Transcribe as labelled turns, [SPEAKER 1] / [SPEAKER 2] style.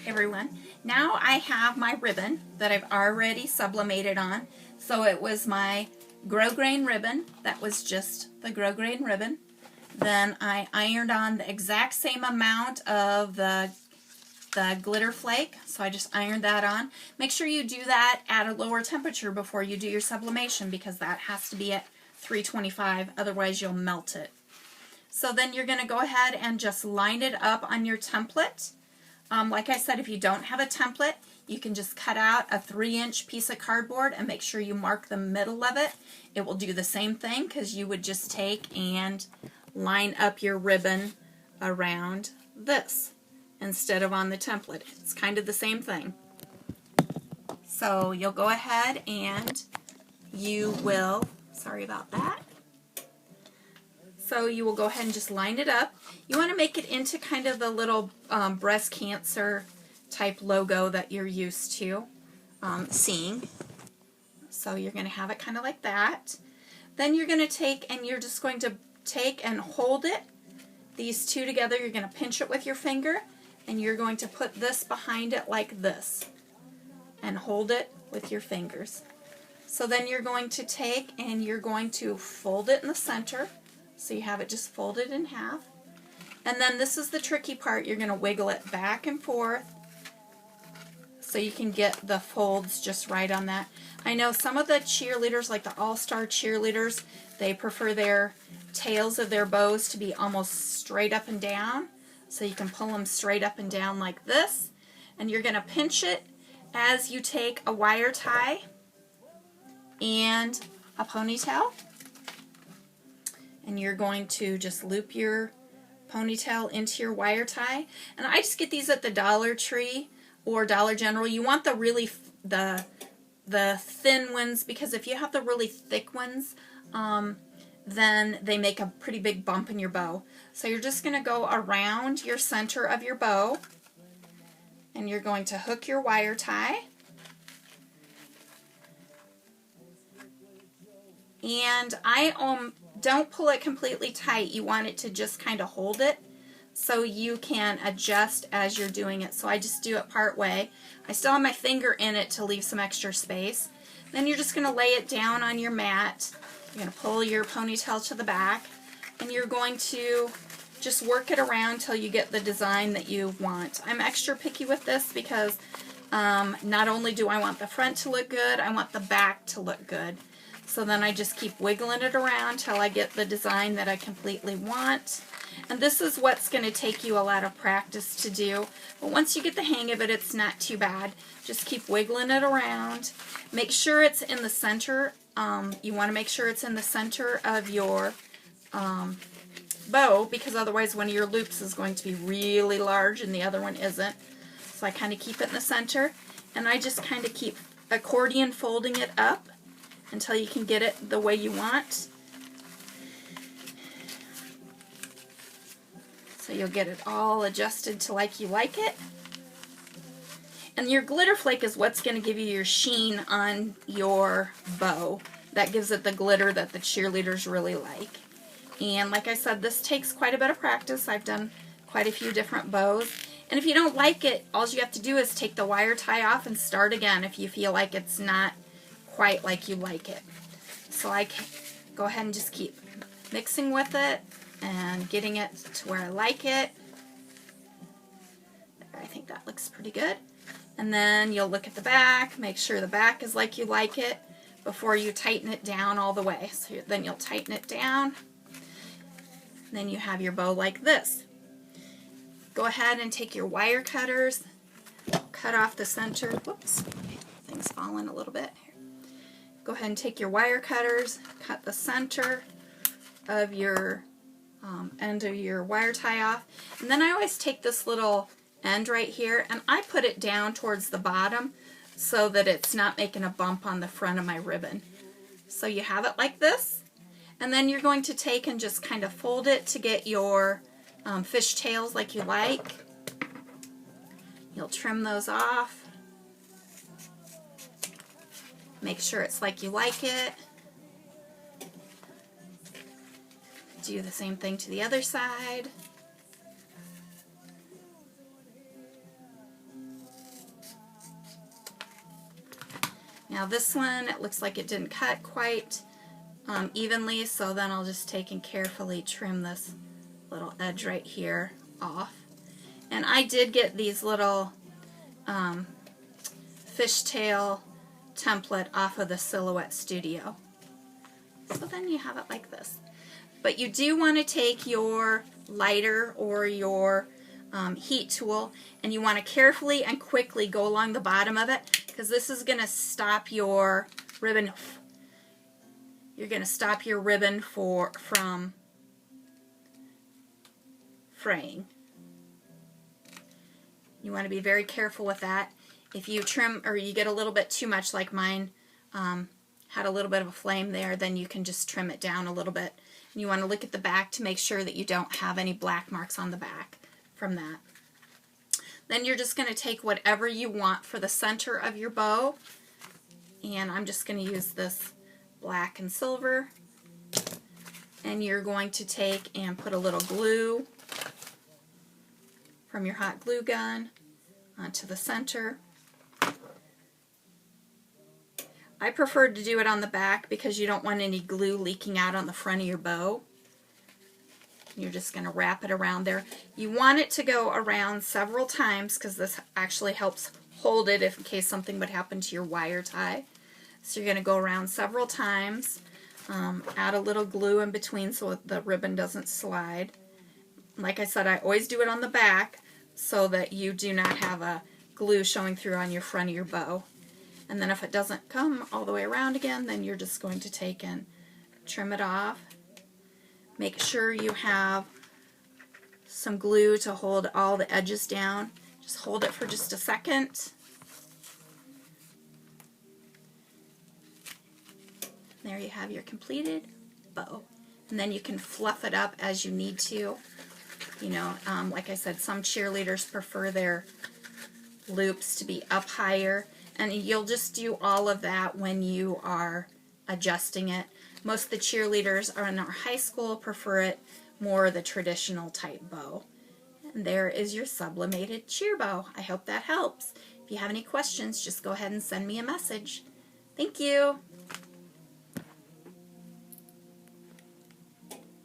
[SPEAKER 1] everyone. Now I have my ribbon that I've already sublimated on. So it was my grosgrain ribbon. That was just the grosgrain ribbon. Then I ironed on the exact same amount of the glitter flake. So I just ironed that on. Make sure you do that at a lower temperature before you do your sublimation, because that has to be at 325, otherwise you'll melt it. So then you're going to go ahead and just line it up on your template. Like I said, if you don't have a template, you can just cut out a 3-inch piece of cardboard and make sure you mark the middle of it. It will do the same thing, because you would just take and line up your ribbon around this instead of on the template. It's kind of the same thing. So you'll go ahead and you will, sorry about that. So you will go ahead and just line it up. You want to make it into kind of the little breast cancer type logo that you're used to seeing. So you're going to have it kind of like that. Then you're going to take and you're just going to take and hold it. These two together, you're going to pinch it with your finger, and you're going to put this behind it like this and hold it with your fingers. So then you're going to take and you're going to fold it in the center. So you have it just folded in half. And then this is the tricky part. You're going to wiggle it back and forth so you can get the folds just right on that. I know some of the cheerleaders, like the all-star cheerleaders, they prefer their tails of their bows to be almost straight up and down. So you can pull them straight up and down like this. And you're going to pinch it as you take a wire tie and a ponytail. And you're going to just loop your ponytail into your wire tie. And I just get these at the Dollar Tree or Dollar General. You want the really the thin ones, because if you have the really thick ones, then they make a pretty big bump in your bow. So you're just going to go around your center of your bow, and you're going to hook your wire tie. And I don't pull it completely tight. You want it to just kind of hold it so you can adjust as you're doing it. So I just do it part way. I still have my finger in it to leave some extra space. Then you're just going to lay it down on your mat. You're going to pull your ponytail to the back, and you're going to just work it around till you get the design that you want. I'm extra picky with this because not only do I want the front to look good, I want the back to look good. So then I just keep wiggling it around till I get the design that I completely want. And this is what's going to take you a lot of practice to do. But once you get the hang of it, it's not too bad. Just keep wiggling it around. Make sure it's in the center. You want to make sure it's in the center of your bow, because otherwise one of your loops is going to be really large and the other one isn't. So I kind of keep it in the center, and I just kind of keep accordion folding it up until you can get it the way you want. So you'll get it all adjusted to like you like it. And your glitter flake is what's going to give you your sheen on your bow. That gives it the glitter that the cheerleaders really like. And like I said, this takes quite a bit of practice. I've done quite a few different bows. And if you don't like it, all you have to do is take the wire tie off and start again if you feel like it's not quite like you like it. So I go ahead and just keep mixing with it and getting it to where I like it. There, I think that looks pretty good. And then you'll look at the back, make sure the back is like you like it before you tighten it down all the way. So then you'll tighten it down. And then you have your bow like this. Go ahead and take your wire cutters, cut off the center. Whoops, thing's falling a little bit. Go ahead and take your wire cutters, cut the center of your end of your wire tie off. And then I always take this little end right here and I put it down towards the bottom so that it's not making a bump on the front of my ribbon. So you have it like this, and then you're going to take and just kind of fold it to get your fish tails like you like. You'll trim those off. Make sure it's like you like it. Do the same thing to the other side. Now this one, it looks like it didn't cut quite evenly, so then I'll just take and carefully trim this little edge right here off. And I did get these little fishtail template off of the Silhouette Studio. So then you have it like this. But you do want to take your lighter or your heat tool, and you want to carefully and quickly go along the bottom of it, because this is going to stop your ribbon. You're going to stop your ribbon from fraying. You want to be very careful with that. If you trim or you get a little bit too much, like mine had a little bit of a flame there, then you can just trim it down a little bit. And you want to look at the back to make sure that you don't have any black marks on the back from that. Then you're just going to take whatever you want for the center of your bow, and I'm just going to use this black and silver, and you're going to take and put a little glue from your hot glue gun onto the center. I prefer to do it on the back because you don't want any glue leaking out on the front of your bow. You're just going to wrap it around there. You want it to go around several times because this actually helps hold it if in case something would happen to your wire tie. So you're going to go around several times, add a little glue in between so the ribbon doesn't slide. Like I said, I always do it on the back so that you do not have a glue showing through on your front of your bow. And then if it doesn't come all the way around again, then you're just going to take and trim it off. Make sure you have some glue to hold all the edges down. Just hold it for just a second. There you have your completed bow. And then you can fluff it up as you need to. You know, like I said, some cheerleaders prefer their loops to be up higher. And you'll just do all of that when you are adjusting it. Most of the cheerleaders are in our high school prefer it more the traditional type bow. And there is your sublimated cheer bow. I hope that helps. If you have any questions, just go ahead and send me a message. Thank you.